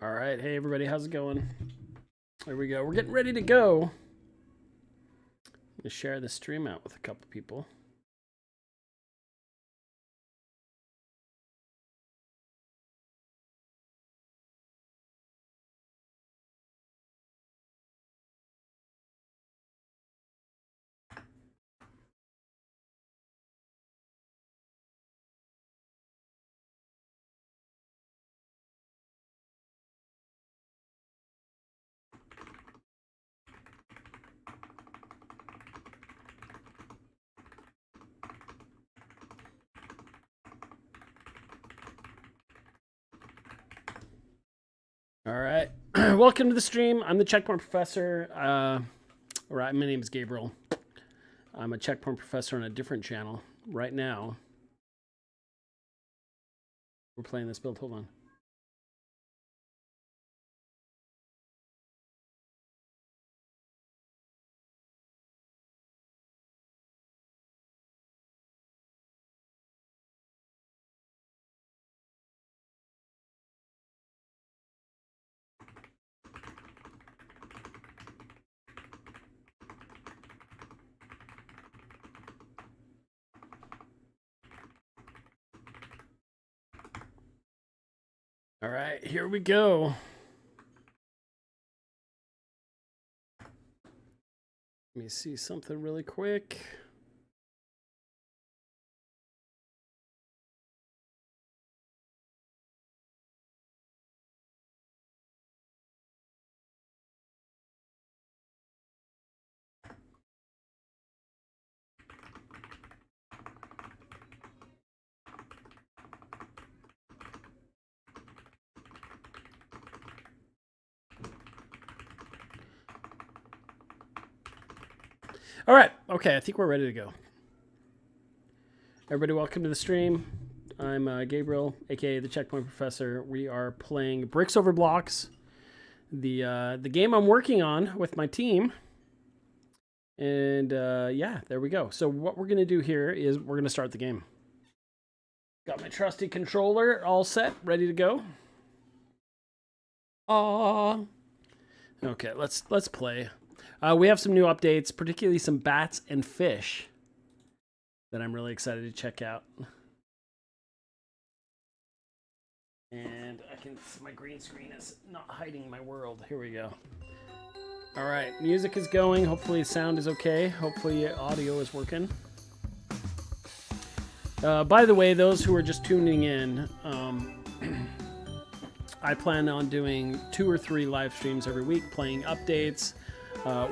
All right. Hey, everybody. How's it going? There we go. We're getting ready to go. I'm going to share the stream out with a couple people. All right. Welcome to the stream. I'm the Checkpoint Professor. My name is Gabriel. I'm a Checkpoint Professor on a different channel. Right now, we're playing this build. Hold on. All right, here we go. Let me see something really quick. All right. Okay, I think we're ready to go. Everybody, welcome to the stream. I'm Gabriel, aka the Checkpoint Professor. We are playing Bricks Over Blocks, the game I'm working on with my team. And yeah, there we go. So what we're gonna do here is we're gonna start the game. Got my trusty controller all set, ready to go. Aww. Okay, let's play. We have some new updates, particularly some bats and fish that I'm really excited to check out. And my green screen is not hiding my world. Here we go. All right, music is going. Hopefully sound is okay. Hopefully audio is working. By the way, those who are just tuning in, I plan on doing 2 or 3 live streams every week, playing updates,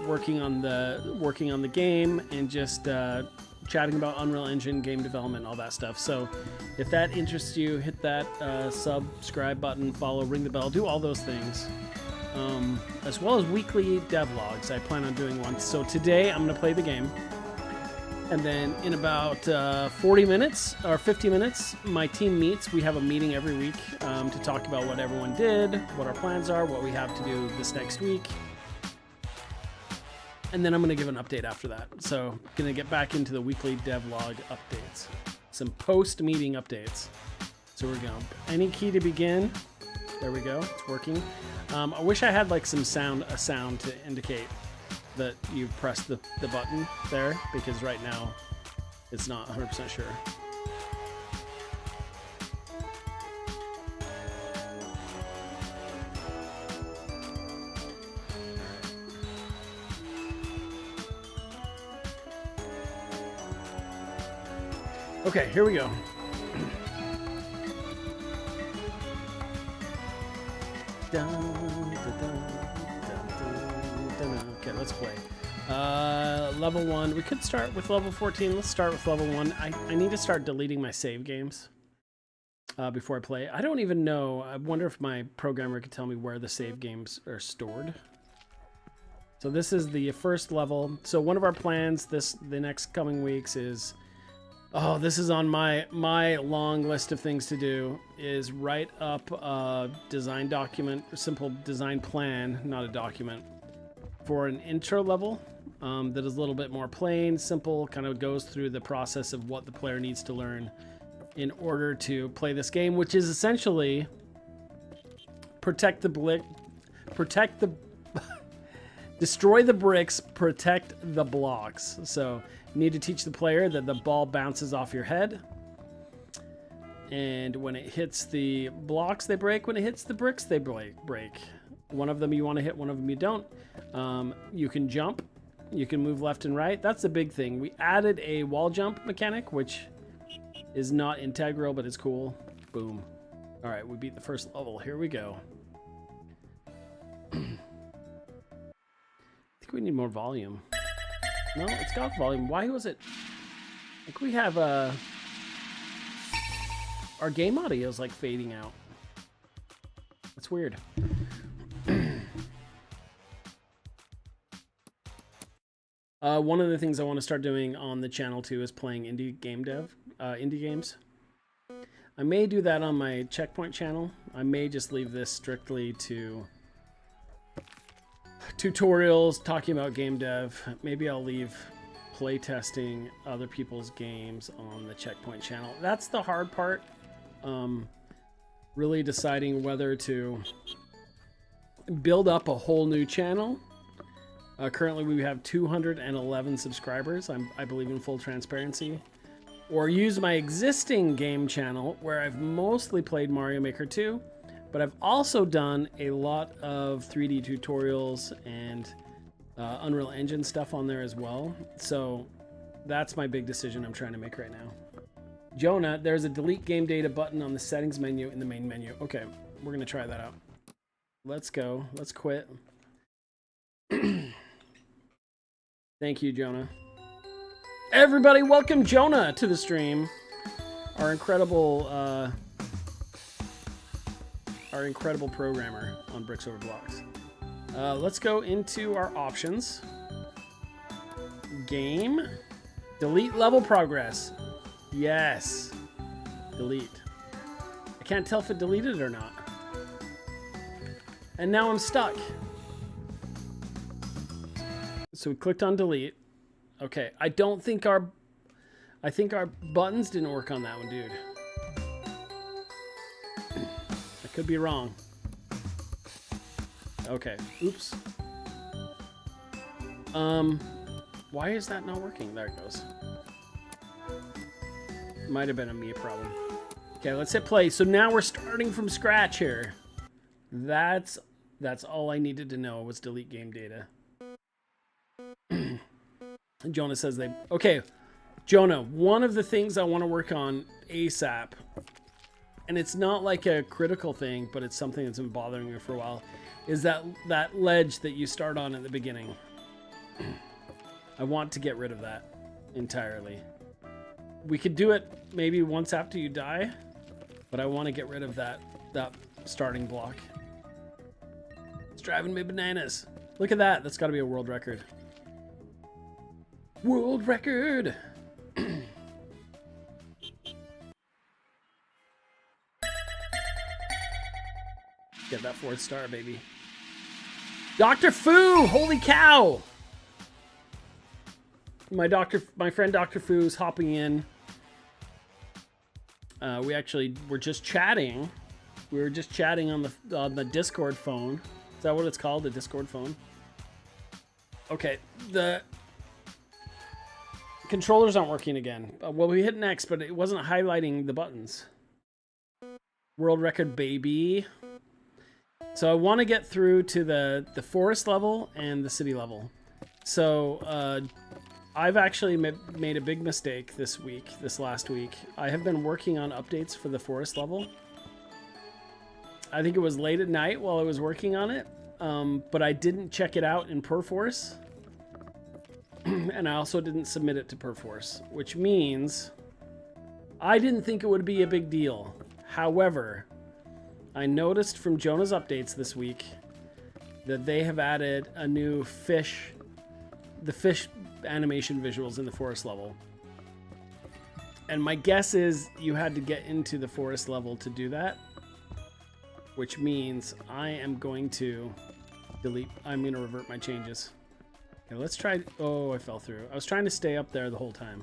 working on the game, and just chatting about Unreal Engine, game development, all that stuff. So if that interests you, hit that subscribe button, follow, ring the bell, do all those things. As well as weekly devlogs. I plan on doing one. So today I'm going to play the game. And then in about 40 minutes or 50 minutes, my team meets. We have a meeting every week to talk about what everyone did, what our plans are, what we have to do this next week. And then I'm going to give an update after that. So going to get back into the weekly devlog updates. Some post-meeting updates. So we're going. Any key to begin. There we go. It's working. I wish I had like a sound to indicate that you pressed the button there, because right now it's not 100% sure. Okay, here we go. Okay, let's play. Level 1. We could start with level 14. Let's start with level 1. I need to start deleting my save games before I play. I don't even know. I wonder if my programmer could tell me where the save games are stored. So this is the first level. So one of our plans the next coming weeks is... Oh, this is on my long list of things to do, is write up a design document, a simple design plan, not a document, for an intro level that is a little bit more plain, simple, kind of goes through the process of what the player needs to learn in order to play this game, which is essentially protect the destroy the bricks, protect the blocks. So you need to teach the player that the ball bounces off your head. And when it hits the blocks, they break. When it hits the bricks, they break. One of them you want to hit, one of them you don't. You can jump. You can move left and right. That's the big thing. We added a wall jump mechanic, which is not integral, but it's cool. Boom. All right, we beat the first level. Here we go. I think we need more volume. No, it's got volume. Why was it? I think we have our game audio is like fading out. That's weird. One of the things I want to start doing on the channel too is playing indie games. I may do that on my Checkpoint channel. I may just leave this strictly to tutorials, talking about game dev. Maybe I'll leave playtesting other people's games on the Checkpoint channel. That's the hard part. Really deciding whether to build up a whole new channel. Currently we have 211 subscribers. I believe in full transparency. Or use my existing game channel where I've mostly played Mario Maker 2, but I've also done a lot of 3D tutorials and Unreal Engine stuff on there as well. So that's my big decision I'm trying to make right now. Jonah, there's a delete game data button on the settings menu in the main menu. Okay, we're gonna try that out. Let's go. Let's quit. Thank you, Jonah. Everybody, welcome Jonah to the stream. Our incredible programmer on Bricks Over Blocks. Let's go into our options. Game. Delete level progress. Yes. Delete. I can't tell if it deleted it or not. And now I'm stuck. So we clicked on delete. Okay, I think our buttons didn't work on that one, dude. I could be wrong. Okay, oops. Why is that not working? There it goes. Might have been a me problem. Okay, let's hit play. So now we're starting from scratch here. That's all I needed to know was delete game data. Jonah says they... Okay, Jonah, one of the things I want to work on ASAP, and it's not like a critical thing, but it's something that's been bothering me for a while, is that ledge that you start on at the beginning. I want to get rid of that entirely. We could do it maybe once after you die, but I want to get rid of that starting block. It's driving me bananas. Look at that. That's got to be a world record. World record! Get that 4th star, baby. Dr. Fu! Holy cow! My friend Dr. Fu is hopping in. We actually were just chatting. We were just chatting on the Discord phone. Is that what it's called? The Discord phone? Okay, the controllers aren't working again. Well, we hit next, but it wasn't highlighting the buttons. World record, baby. So I want to get through to the forest level and the city level. So I've actually made a big mistake this last week. I have been working on updates for the forest level. I think it was late at night while I was working on it, but I didn't check it out in Perforce. And I also didn't submit it to Perforce, which means I didn't think it would be a big deal. However, I noticed from Jonah's updates this week that they have added a new the fish animation visuals in the forest level. And my guess is you had to get into the forest level to do that, which means I am going to revert my changes. Okay, let's try. Oh, I fell through. I was trying to stay up there the whole time.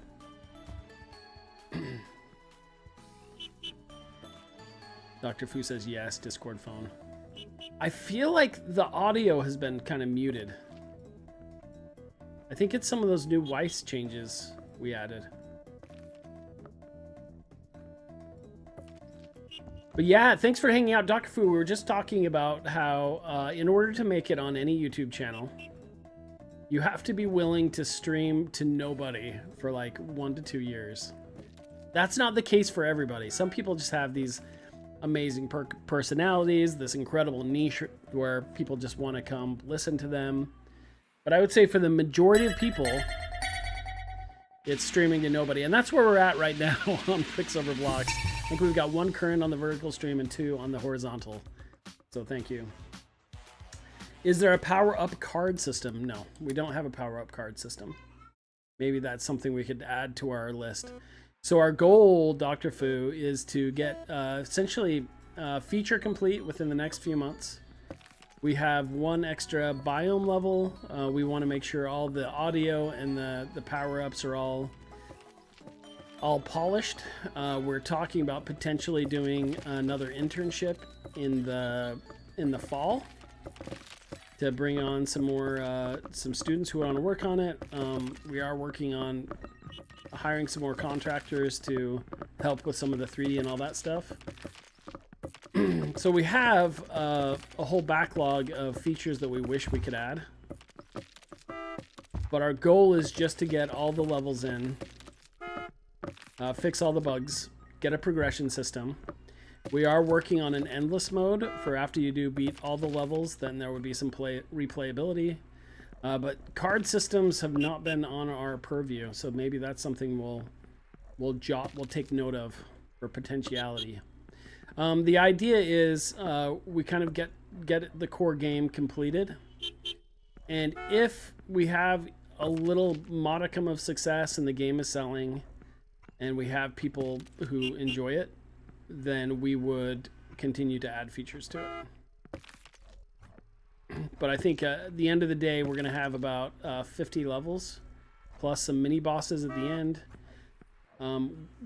Dr. Fu says yes, Discord phone. I feel like the audio has been kind of muted. I think it's some of those new Weiss changes we added. But yeah, thanks for hanging out, Dr. Fu. We were just talking about how in order to make it on any YouTube channel, you have to be willing to stream to nobody for like 1 to 2 years. That's not the case for everybody. Some people just have these amazing personalities, this incredible niche where people just want to come listen to them. But I would say for the majority of people, it's streaming to nobody. And that's where we're at right now on Quicksilver Blocks. I think we've got 1 current on the vertical stream and 2 on the horizontal. So thank you. Is there a power-up card system? No, we don't have a power-up card system. Maybe that's something we could add to our list. So our goal, Dr. Fu, is to get essentially feature complete within the next few months. We have 1 extra biome level. We want to make sure all the audio and the power-ups are all polished. We're talking about potentially doing another internship in the fall to bring on some more some students who want to work on it. We are working on hiring some more contractors to help with some of the 3D and all that stuff. So we have a whole backlog of features that we wish we could add. But our goal is just to get all the levels in, fix all the bugs, get a progression system. We are working on an endless mode for after you do beat all the levels, then there would be some replayability. But card systems have not been on our purview, so maybe that's something we'll take note of for potentiality. The idea is we kind of get the core game completed, and if we have a little modicum of success and the game is selling, and we have people who enjoy it, then we would continue to add features to it. But I think at the end of the day, we're going to have about 50 levels, plus some mini bosses at the end.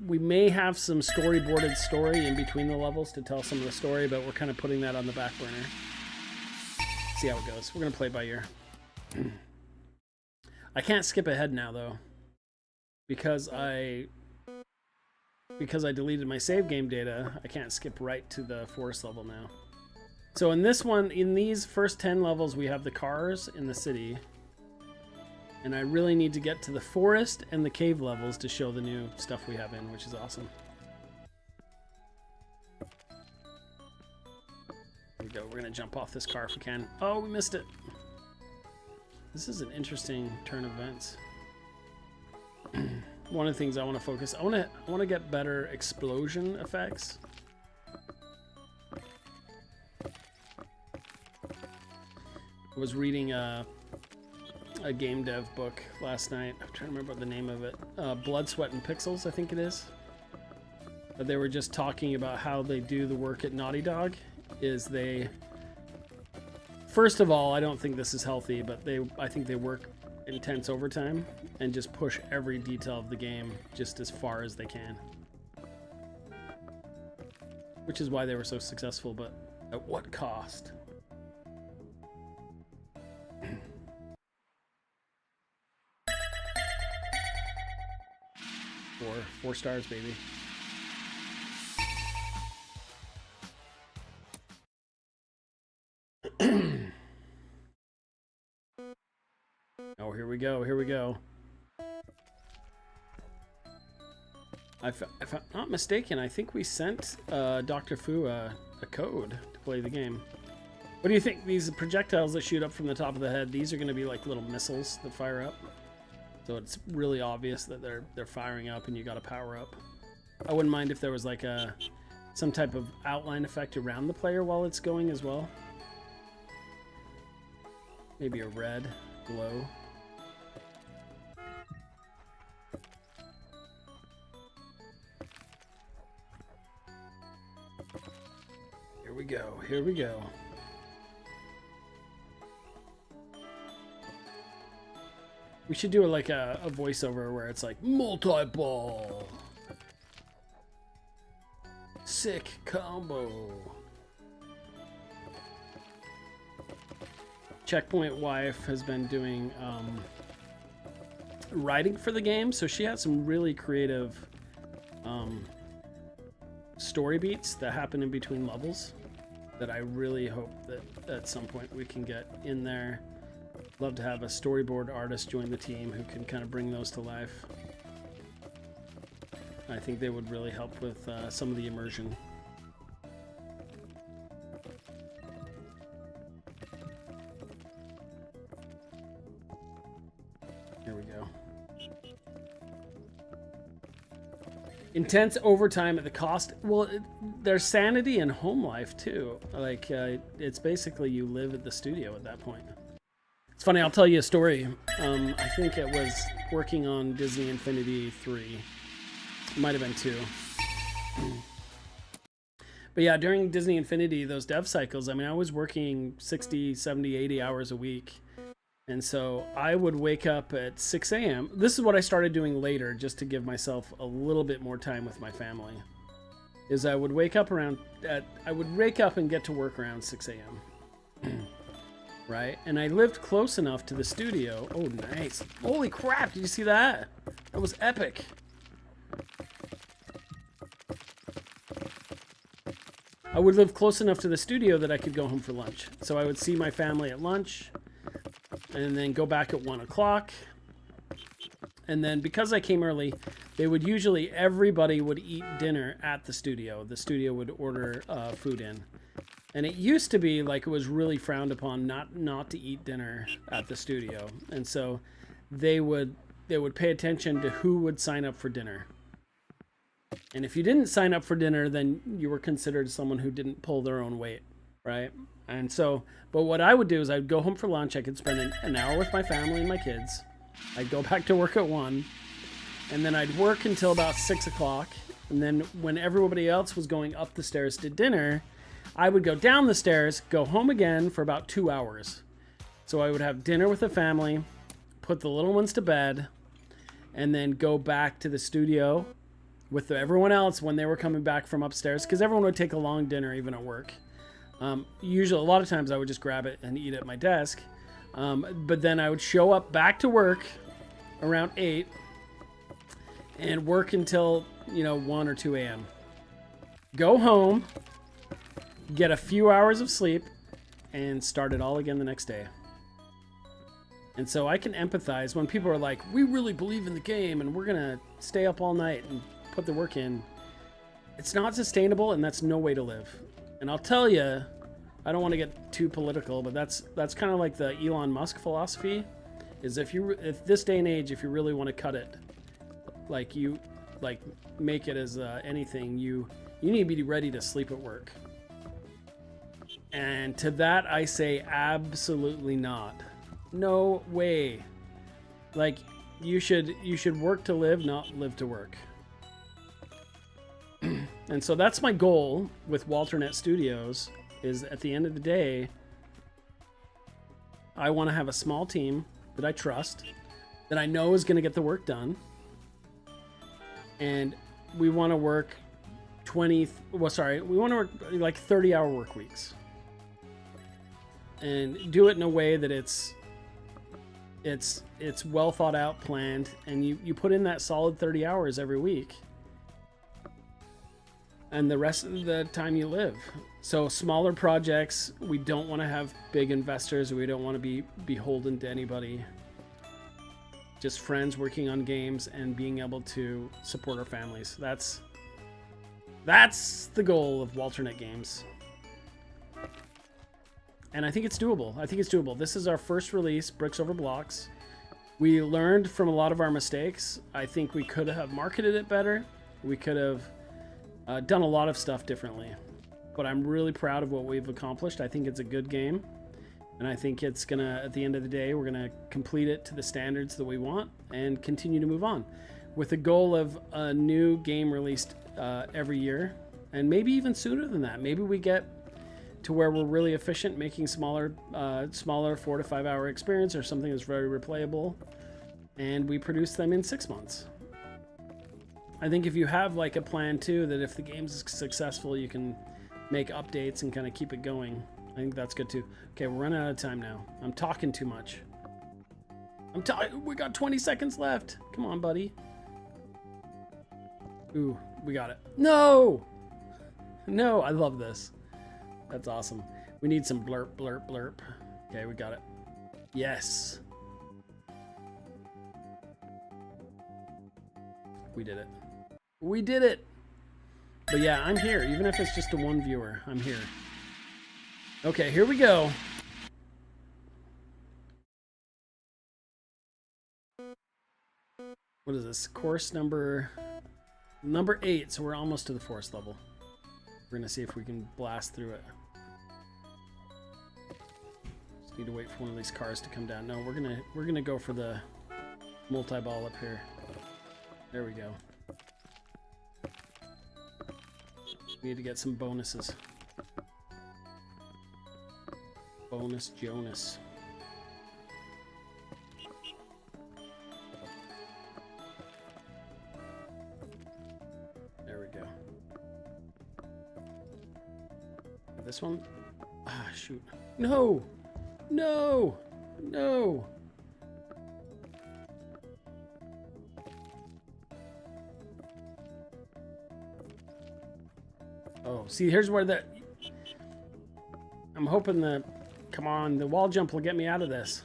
We may have some storyboarded story in between the levels to tell some of the story, but we're kind of putting that on the back burner. See how it goes. We're going to play it by ear. I can't skip ahead now, though, because I deleted my save game data. I can't skip right to the forest level now. So in this one, in these first 10 levels, we have the cars in the city. And I really need to get to the forest and the cave levels to show the new stuff we have in, which is awesome. Here we go. We're going to jump off this car if we can. Oh, we missed it. This is an interesting turn of events. One of the things I want to focus, I want to get better explosion effects. I was reading a game dev book last night. I'm trying to remember the name of it. Blood, Sweat, and Pixels, I think it is. But they were just talking about how they do the work at Naughty Dog. Is they, first of all, I don't think this is healthy, but I think they work intense overtime and just push every detail of the game just as far as they can. Which is why they were so successful, but at what cost? Four stars, baby. Oh, here we go. Here we go. If I'm not mistaken, I think we sent Dr. Fu a code to play the game. What do you think? These projectiles that shoot up from the top of the head, these are going to be like little missiles that fire up. So it's really obvious that they're firing up and you got to power up. I wouldn't mind if there was like some type of outline effect around the player while it's going as well. Maybe a red glow. Here we go. Here we go. We should do like a voiceover where it's like multi-ball, sick combo. Checkpoint wife has been doing writing for the game, so she has some really creative story beats that happen in between levels that I really hope that at some point we can get in there. Love to have a storyboard artist join the team who can kind of bring those to life. I think they would really help with some of the immersion. Here we go. Intense overtime at the cost. Well, there's sanity and home life too. Like it's basically you live at the studio at that point. It's funny, I'll tell you a story. I think it was working on Disney Infinity 3. It might have been 2. But yeah, during Disney Infinity, those dev cycles, I mean, I was working 60, 70, 80 hours a week. And so I would wake up at 6 a.m. This is what I started doing later, just to give myself a little bit more time with my family. Is I would wake up and get to work around 6 a.m. Right? And I lived close enough to the studio. Oh, nice. Holy crap, did you see that? That was epic. I would live close enough to the studio that I could go home for lunch. So I would see my family at lunch and then go back at 1 o'clock. And then because I came early, everybody would eat dinner at the studio. The studio would order food in. And it used to be like it was really frowned upon not to eat dinner at the studio. And so they would pay attention to who would sign up for dinner. And if you didn't sign up for dinner, then you were considered someone who didn't pull their own weight, right? And so, but what I would do is I'd go home for lunch. I could spend an hour with my family and my kids. I'd go back to work at 1. And then I'd work until about 6 o'clock. And then when everybody else was going up the stairs to dinner, I would go down the stairs, go home again for about 2 hours. So I would have dinner with the family, put the little ones to bed, and then go back to the studio with everyone else when they were coming back from upstairs, because everyone would take a long dinner even at work. Usually, a lot of times I would just grab it and eat at my desk. But then I would show up back to work around 8 and work until, 1 or 2 a.m. Go home, get a few hours of sleep, and start it all again the next day. And so I can empathize when people are like, we really believe in the game and we're going to stay up all night and put the work in. It's not sustainable, and that's no way to live. And I'll tell you, I don't want to get too political, but that's kind of like the Elon Musk philosophy, is if this day and age, if you really want to cut it, make it as anything, you need to be ready to sleep at work. And to that I say absolutely not. No way. Like, you should work to live, not live to work. And so that's my goal with WalterNet Studios, is at the end of the day, I want to have a small team that I trust, that I know is going to get the work done. And we want to work we want to work like 30-hour work weeks. And do it in a way that it's well thought out, planned, and you put in that solid 30 hours every week. And the rest of the time you live. So smaller projects, we don't want to have big investors. We don't want to be beholden to anybody. Just friends working on games and being able to support our families. That's the goal of WalterNet Games. And I think it's doable. This is our first release, Bricks Over Blocks. We learned from a lot of our mistakes. I think we could have marketed it better. We could have done a lot of stuff differently. But I'm really proud of what we've accomplished. I think it's a good game. And I think it's gonna, at the end of the day, we're gonna complete it to the standards that we want and continue to move on. With the goal of a new game released every year. And maybe even sooner than that. Maybe we get to where we're really efficient, making smaller 4 to 5 hour experience or something that's very replayable, and we produce them in 6 months. I think if you have like a plan too, that if the game's successful, you can make updates and kind of keep it going. I think that's good too. Okay, we're running out of time now. I'm talking too much. We got 20 seconds left. Come on, buddy. Ooh, we got it. No! No, I love this. That's awesome. We need some blurp, blurp, blurp. Okay, we got it. Yes. We did it. We did it! But yeah, I'm here. Even if it's just a one viewer, I'm here. Okay, here we go. What is this? Course number 8, so we're almost to the forest level. We're gonna see if we can blast through it. Just need to wait for one of these cars to come down. No, we're gonna go for the multi-ball up here. There we go. We need to get some bonuses. Bonus Jonas. There we go. This one? Ah, shoot. No! No! No! Oh, see, here's where the... I'm hoping that... Come on, the wall jump will get me out of this.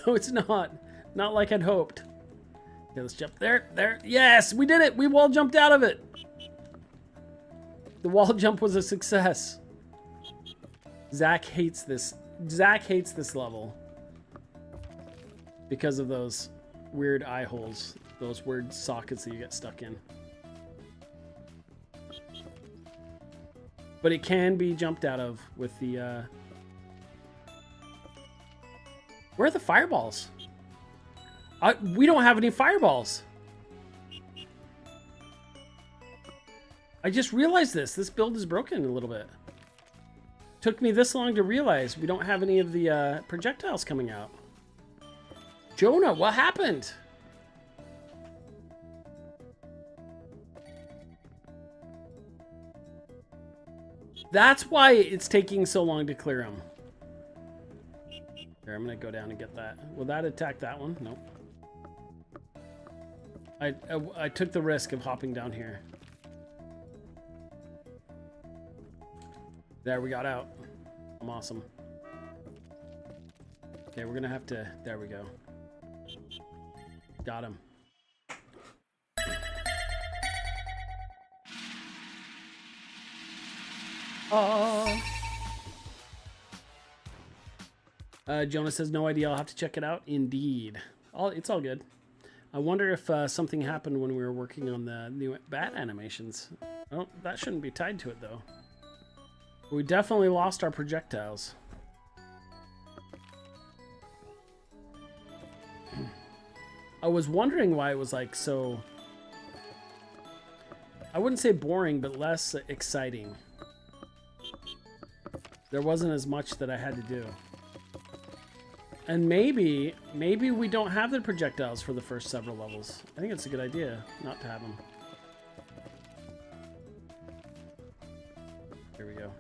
No, it's not. Not like I'd hoped. Okay, let's jump there. There. Yes, we did it. We wall jumped out of it. The wall jump was a success. Zach hates this. Zach hates this level. Because of those weird eye holes. Those weird sockets that you get stuck in. But it can be jumped out of with the... Where are the fireballs? We don't have any fireballs. I just realized this. This build is broken a little bit. Took me this long to realize we don't have any of the projectiles coming out. Jonah, what happened? That's why it's taking so long to clear them. Here, I'm gonna go down and get that. Will that attack that one? Nope. I took the risk of hopping down here. There, we got out. I'm awesome. Okay, we're gonna have to... There we go. Got him. Oh. Jonas has no idea. I'll have to check it out. Indeed. It's all good. I wonder if something happened when we were working on the new bat animations. Oh, that shouldn't be tied to it, though. We definitely lost our projectiles. I was wondering why it was like so... I wouldn't say boring, but less exciting. There wasn't as much that I had to do. And maybe we don't have the projectiles for the first several levels. I think it's a good idea not to have them. Here we go.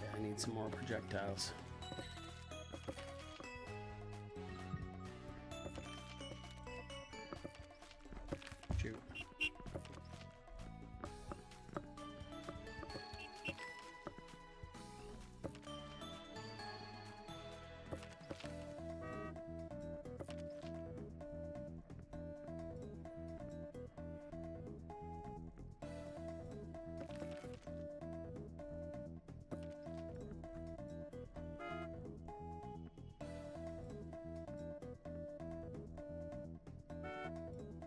Yeah, I need some more projectiles. Shoot.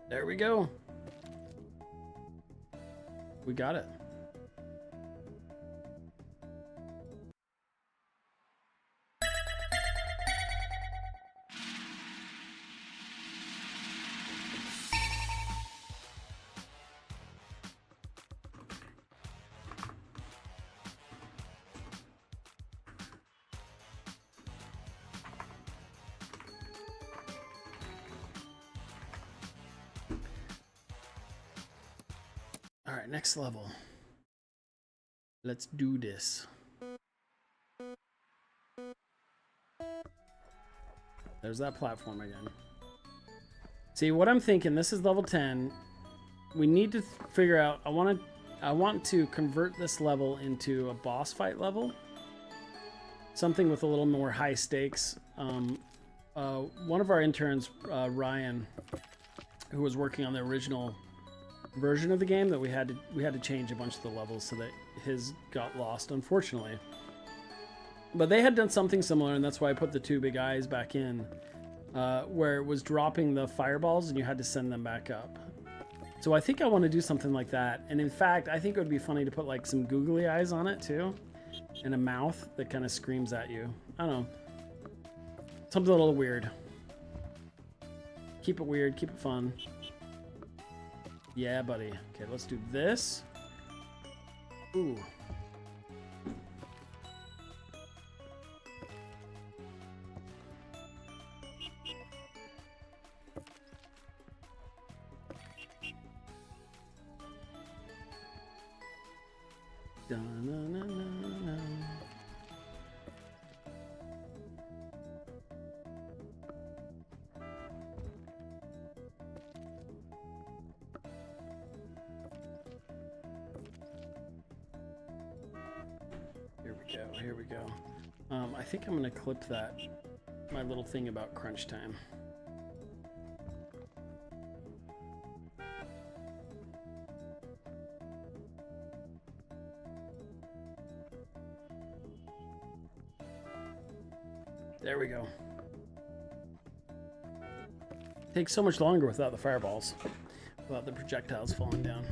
There we go. We got it. All right, next level. Let's do this. There's that platform again. See, what I'm thinking, this is level 10. We need to figure out, I want to convert this level into a boss fight level. Something with a little more high stakes. One of our interns, Ryan, who was working on the original version of the game, that we had to change a bunch of the levels so that his got lost, unfortunately. But they had done something similar, and that's why I put the 2 big eyes back in, where it was dropping the fireballs and you had to send them back up. So I think I want to do something like that. And in fact, I think it would be funny to put like some googly eyes on it too, and a mouth that kind of screams at you. I don't know. Something a little weird. Keep it weird, keep it fun. Yeah, buddy. Okay, let's do this. Ooh. Da-na-na-na-na. Here we go. I think I'm gonna clip that, my little thing about crunch time. There we go. Takes so much longer without the fireballs, without the projectiles falling down.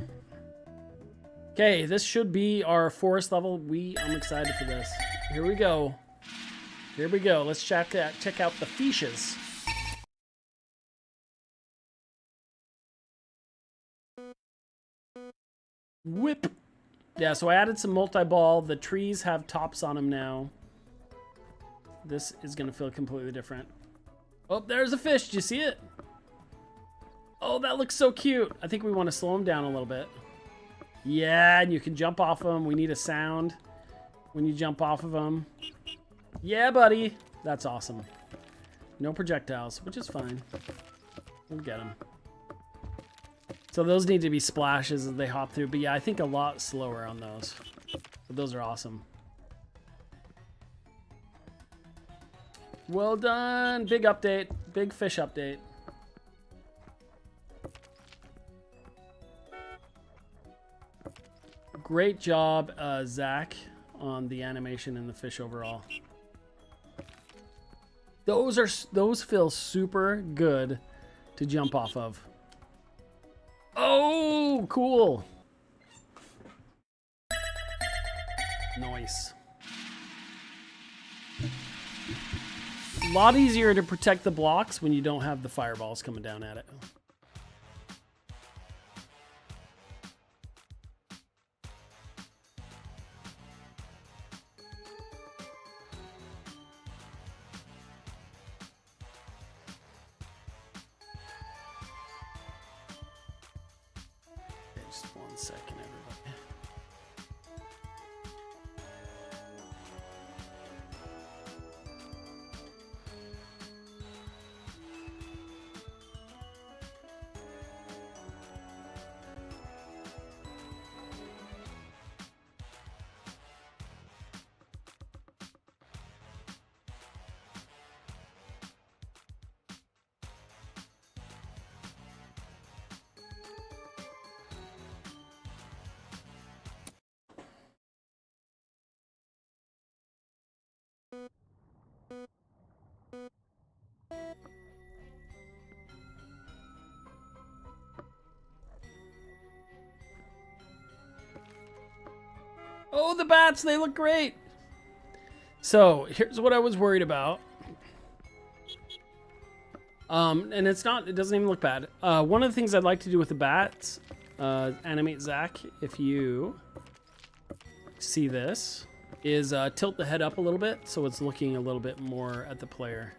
Okay, this should be our forest level. I'm excited for this. Here we go. Here we go. Let's check out the fishes. Whip. Yeah, so I added some multi-ball. The trees have tops on them now. This is going to feel completely different. Oh, there's a fish. Did you see it? Oh, that looks so cute. I think we want to slow him down a little bit. Yeah, and you can jump off of them. We need a sound when you jump off of them. Yeah, buddy. That's awesome. No projectiles, which is fine. We'll get them. So those need to be splashes as they hop through. But yeah, I think a lot slower on those. But those are awesome. Well done. Big update. Big fish update. Great job, Zach, on the animation and the fish overall. Those feel super good to jump off of. Oh, cool. Nice. A lot easier to protect the blocks when you don't have the fireballs coming down at it. Just 1 second, everybody. Oh, the bats, they look great. So here's what I was worried about. And it doesn't even look bad. One of the things I'd like to do with the bats, animate Zach, if you see this, is tilt the head up a little bit so it's looking a little bit more at the player.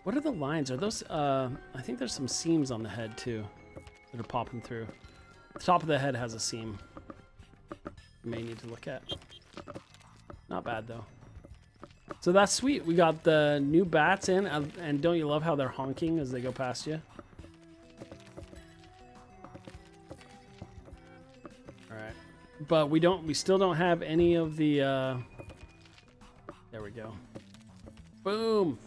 What are the lines? Are those, I think there's some seams on the head too that are popping through. The top of the head has a seam. May need to look at. Not bad though. So that's sweet. We got the new bats in, and don't you love how they're honking as they go past you? All right, but we still don't have any of the. There we go. Boom.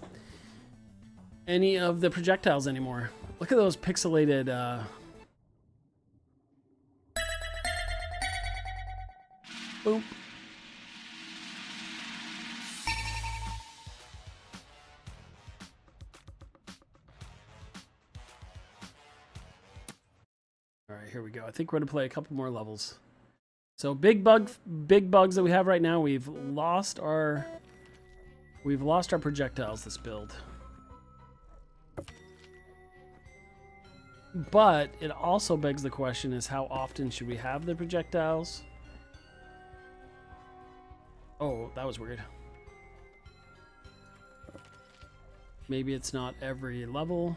Any of the projectiles anymore? Look at those pixelated. Boom. All right, here we go. I think we're gonna play a couple more levels. So big bugs that we have right now. We've lost our projectiles this build. But it also begs the question is how often should we have the projectiles? Oh, that was weird. Maybe it's not every level.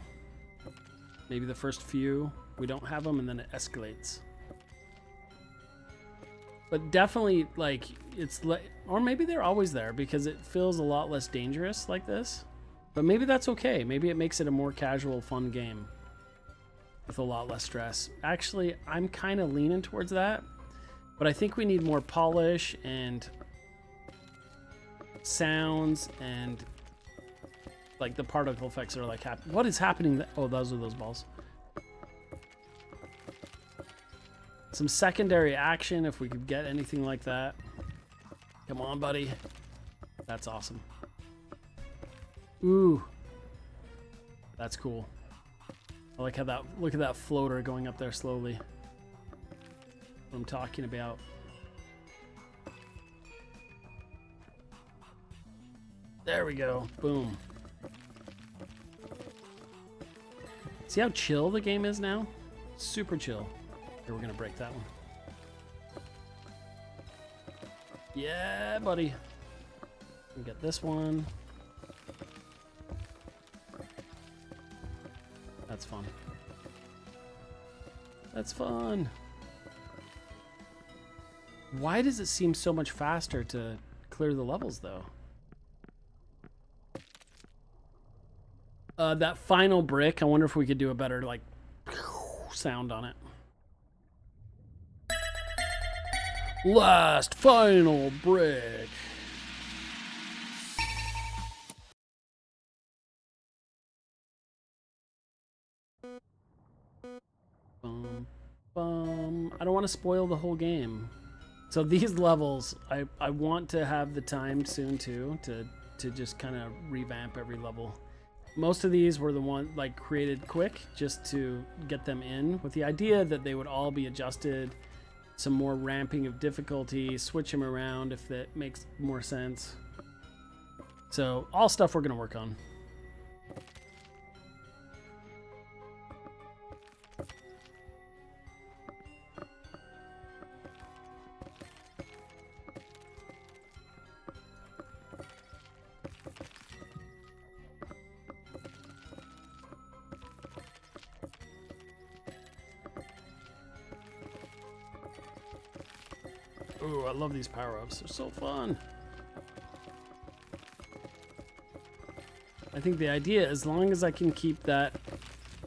Maybe the first few we don't have them and then it escalates. But definitely, like, or maybe they're always there because it feels a lot less dangerous like this. But maybe that's okay. Maybe it makes it a more casual, fun game with a lot less stress. Actually, I'm kind of leaning towards that. But I think we need more polish and sounds and like the particle effects are like what is happening? Oh, those are those balls. Some secondary action if we could get anything like that. Come on, buddy. That's awesome. Ooh. That's cool. I like how that, look at that floater going up there slowly. What I'm talking about. There we go. Boom. See how chill the game is now? Super chill. Here, we're gonna break that one. Yeah, buddy. We get this one. That's fun. That's fun. Why does it seem so much faster to clear the levels, though? That final brick, I wonder if we could do a better, like, sound on it. Last final brick. Bum, bum. I don't want to spoil the whole game. So these levels, I want to have the time soon too to just kind of revamp every level. Most of these were the one like created quick just to get them in with the idea that they would all be adjusted, some more ramping of difficulty, switch them around if that makes more sense. So all stuff we're gonna work on. Ooh, I love these power-ups. They're so fun. I think the idea, as long as I can keep the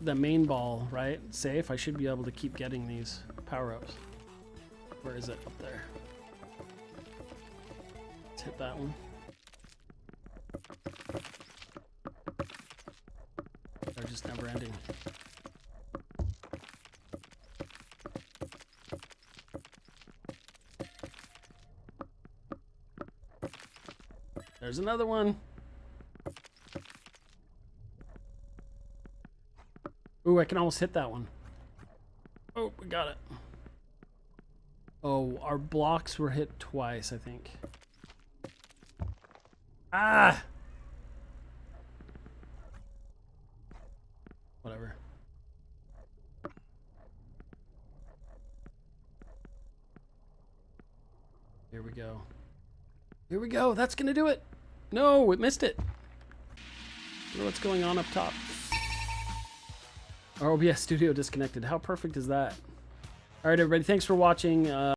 main ball, right, safe, I should be able to keep getting these power-ups. Where is it? Up there. Let's hit that one. They're just never ending. There's another one. Ooh, I can almost hit that one. Oh, we got it. Oh, our blocks were hit twice, I think. Ah! Whatever. Here we go. Here we go. That's gonna do it. No, it missed it. I don't know what's going on up top. Our OBS studio disconnected. How perfect is that? All right, everybody. Thanks for watching.